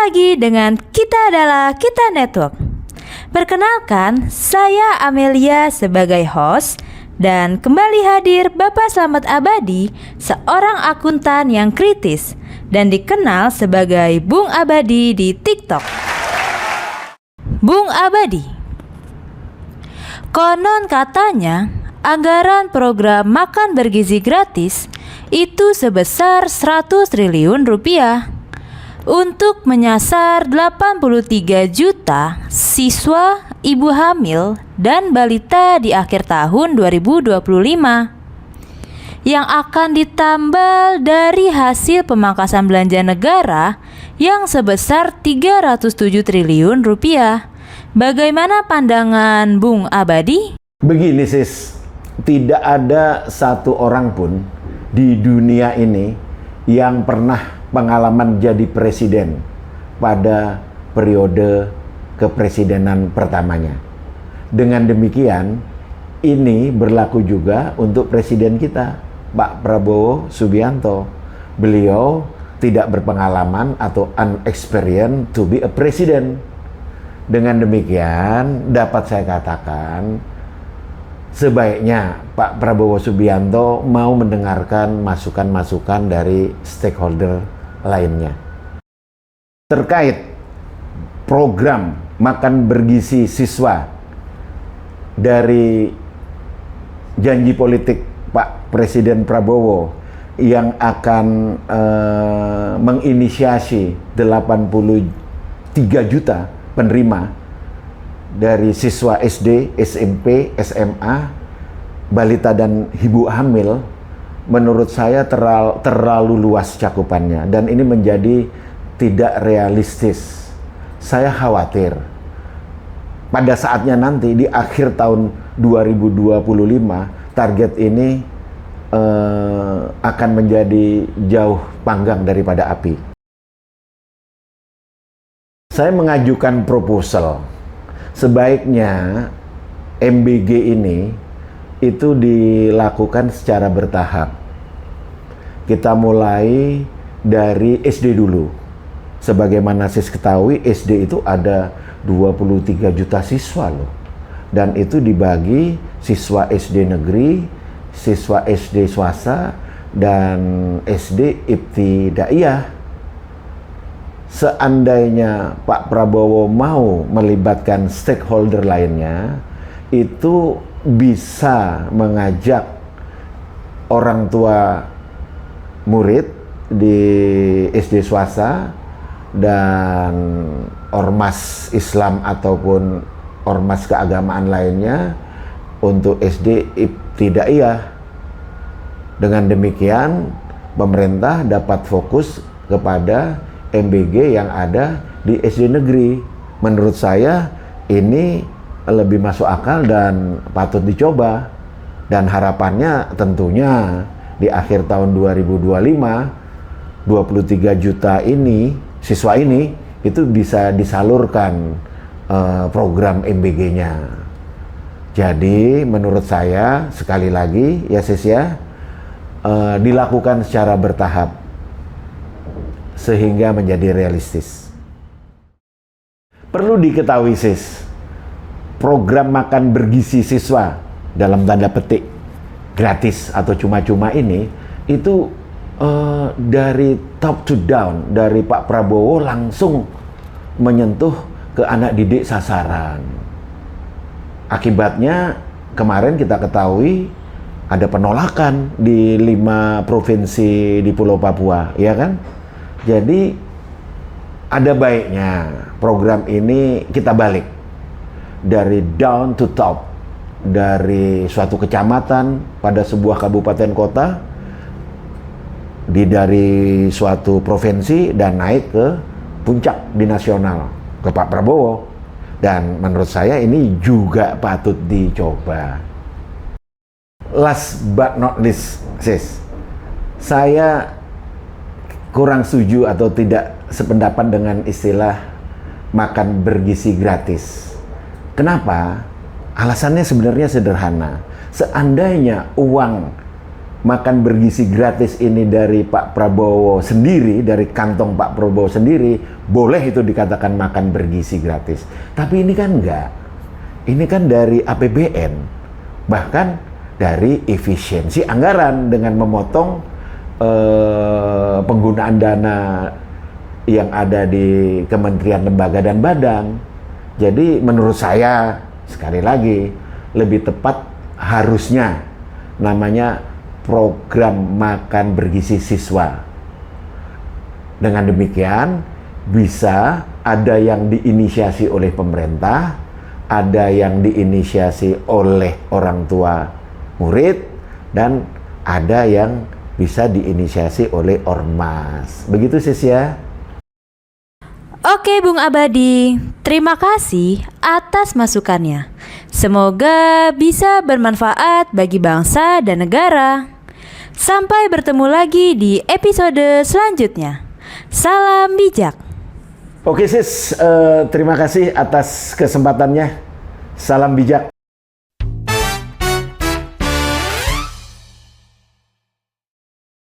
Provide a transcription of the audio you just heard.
lagi dengan Kita Adalah Kita Network. Perkenalkan, saya Amelia sebagai host dan kembali hadir Bapak Slamet Abadi, seorang akuntan yang kritis dan dikenal sebagai Bung Abadi di TikTok. Bung Abadi. Konon katanya, anggaran program makan bergizi gratis itu sebesar 100 triliun rupiah untuk menyasar 83 juta siswa, ibu hamil, dan balita di akhir tahun 2025 yang akan ditambal dari hasil pemangkasan belanja negara yang sebesar 307 triliun rupiah. Bagaimana pandangan Bung Abadi? Begini sis, tidak ada satu orang pun di dunia ini yang pernah pengalaman jadi presiden pada periode kepresidenan pertamanya. Dengan demikian, ini berlaku juga untuk presiden kita, Pak Prabowo Subianto. Beliau tidak berpengalaman atau unexperienced to be a president. Dengan demikian, dapat saya katakan, sebaiknya Pak Prabowo Subianto mau mendengarkan masukan-masukan dari stakeholder lainnya. Terkait program makan bergizi siswa dari janji politik Pak Presiden Prabowo yang akan menginisiasi 83 juta penerima dari siswa SD, SMP, SMA, balita dan ibu hamil, menurut saya terlalu luas cakupannya dan ini menjadi tidak realistis. Saya khawatir pada saatnya nanti di akhir tahun 2025 target ini akan menjadi jauh panggang daripada api. Saya mengajukan proposal, sebaiknya MBG ini itu dilakukan secara bertahap. Kita mulai dari SD dulu. Sebagaimana sis ketahui, SD itu ada 23 juta siswa loh. Dan itu dibagi siswa SD negeri, siswa SD swasta, dan SD ibtidaiyah. Seandainya Pak Prabowo mau melibatkan stakeholder lainnya, itu bisa mengajak orang tua murid di SD swasta dan ormas Islam ataupun ormas keagamaan lainnya untuk SD ibtidaiyah. Dengan demikian, pemerintah dapat fokus kepada MBG yang ada di SD negeri. Menurut saya ini lebih masuk akal dan patut dicoba, dan harapannya tentunya di akhir tahun 2025 23 juta ini siswa ini itu bisa disalurkan program MBG-nya. Jadi menurut saya sekali lagi ya sis ya, dilakukan secara bertahap sehingga menjadi realistis. Perlu diketahui sis, program makan bergizi siswa dalam tanda petik gratis atau cuma-cuma ini itu dari top to down, dari Pak Prabowo langsung menyentuh ke anak didik sasaran. Akibatnya kemarin kita ketahui ada penolakan di 5 provinsi di Pulau Papua, ya kan? Jadi ada baiknya program ini kita balik dari down to top, dari suatu kecamatan pada sebuah kabupaten kota, dari suatu provinsi dan naik ke puncak di nasional, ke Pak Prabowo. Dan menurut saya ini juga patut dicoba. Last but not least, sis, saya kurang setuju atau tidak sependapat dengan istilah makan bergizi gratis. Kenapa? Alasannya sebenarnya sederhana. Seandainya uang makan bergizi gratis ini dari Pak Prabowo sendiri, dari kantong Pak Prabowo sendiri, boleh itu dikatakan makan bergizi gratis. Tapi ini kan enggak. Ini kan dari APBN, bahkan dari efisiensi anggaran dengan memotong penggunaan dana yang ada di kementerian, lembaga, dan badan. Jadi menurut saya, sekali lagi, lebih tepat harusnya namanya program makan bergizi siswa. Dengan demikian, bisa ada yang diinisiasi oleh pemerintah, ada yang diinisiasi oleh orang tua murid, dan ada yang bisa diinisiasi oleh ormas. Begitu, Sis, ya. Oke Bung Abadi, terima kasih atas masukannya. Semoga bisa bermanfaat bagi bangsa dan negara. Sampai bertemu lagi di episode selanjutnya. Salam bijak. Oke, Sis, terima kasih atas kesempatannya. Salam bijak.